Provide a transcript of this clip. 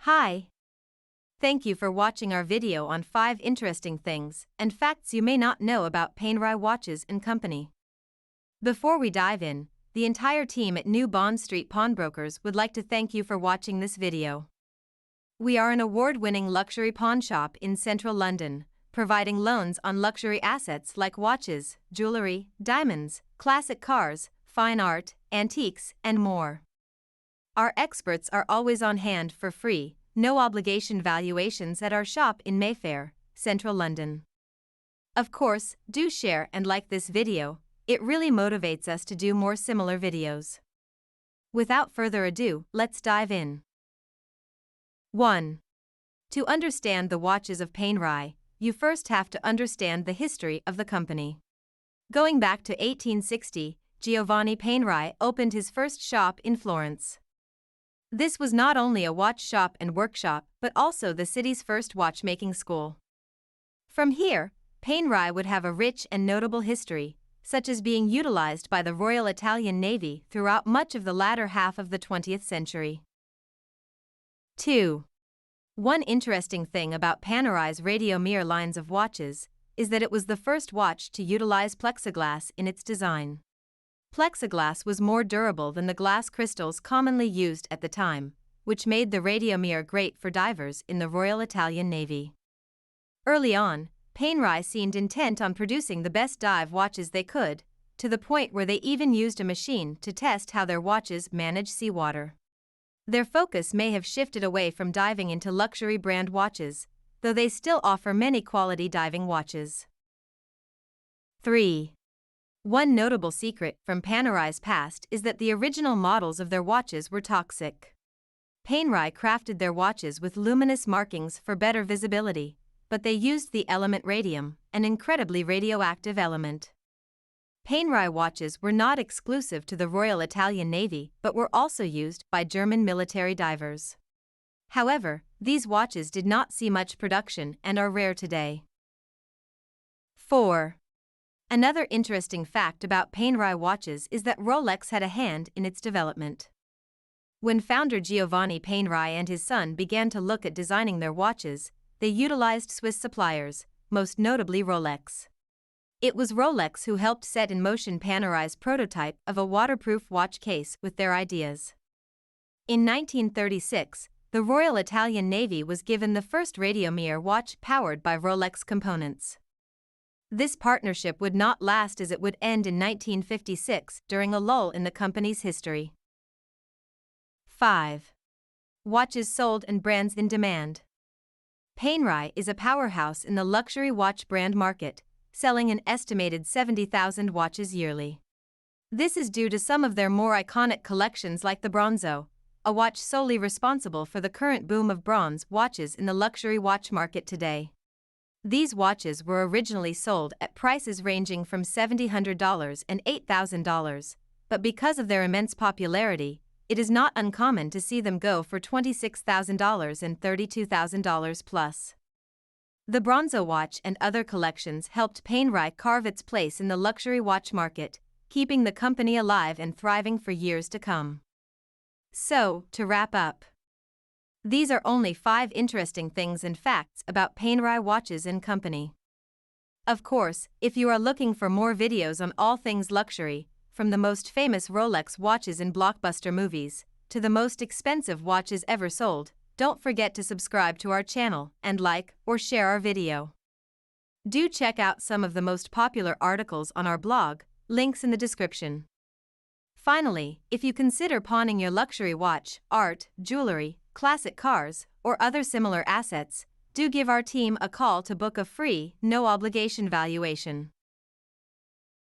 Hi. Thank you for watching our video on 5 interesting things and facts you may not know about Panerai Watches and Company. Before we dive in, the entire team at New Bond Street Pawnbrokers would like to thank you for watching this video. We are an award-winning luxury pawn shop in central London, providing loans on luxury assets like watches, jewellery, diamonds, classic cars, fine art, antiques, and more. Our experts are always on hand for free, no-obligation valuations at our shop in Mayfair, central London. Of course, do share and like this video, it really motivates us to do more similar videos. Without further ado, let's dive in. 1. To understand the watches of Panerai, you first have to understand the history of the company. Going back to 1860, Giovanni Panerai opened his first shop in Florence. This was not only a watch shop and workshop but also the city's first watchmaking school. From here, Panerai would have a rich and notable history, such as being utilized by the Royal Italian Navy throughout much of the latter half of the 20th century. 2. One interesting thing about Panerai's Radiomir lines of watches is that it was the first watch to utilize plexiglass in its design. Plexiglass was more durable than the glass crystals commonly used at the time, which made the Radiomir great for divers in the Royal Italian Navy. Early on, Panerai seemed intent on producing the best dive watches they could, to the point where they even used a machine to test how their watches manage seawater. Their focus may have shifted away from diving into luxury brand watches, though they still offer many quality diving watches. 3. One notable secret from Panerai's past is that the original models of their watches were toxic. Panerai crafted their watches with luminous markings for better visibility, but they used the element radium, an incredibly radioactive element. Panerai watches were not exclusive to the Royal Italian Navy but were also used by German military divers. However, these watches did not see much production and are rare today. 4. Another interesting fact about Panerai watches is that Rolex had a hand in its development. When founder Giovanni Panerai and his son began to look at designing their watches, they utilized Swiss suppliers, most notably Rolex. It was Rolex who helped set in motion Panerai's prototype of a waterproof watch case with their ideas. In 1936, the Royal Italian Navy was given the first Radiomir watch powered by Rolex components. This partnership would not last as it would end in 1956 during a lull in the company's history. 5. Watches sold and brands in demand. Panerai is a powerhouse in the luxury watch brand market, selling an estimated 70,000 watches yearly. This is due to some of their more iconic collections like the Bronzo, a watch solely responsible for the current boom of bronze watches in the luxury watch market today. These watches were originally sold at prices ranging from $700 and $8,000, but because of their immense popularity, it is not uncommon to see them go for $26,000 and $32,000 plus. The Bronzo watch and other collections helped Panerai carve its place in the luxury watch market, keeping the company alive and thriving for years to come. So, to wrap up, these are only 5 interesting things and facts about Panerai Watches and Company. Of course, if you are looking for more videos on all things luxury, from the most famous Rolex watches in blockbuster movies to the most expensive watches ever sold, don't forget to subscribe to our channel and like or share our video. Do check out some of the most popular articles on our blog, links in the description. Finally, if you consider pawning your luxury watch, art, jewelry, classic cars, or other similar assets, do give our team a call to book a free, no-obligation valuation.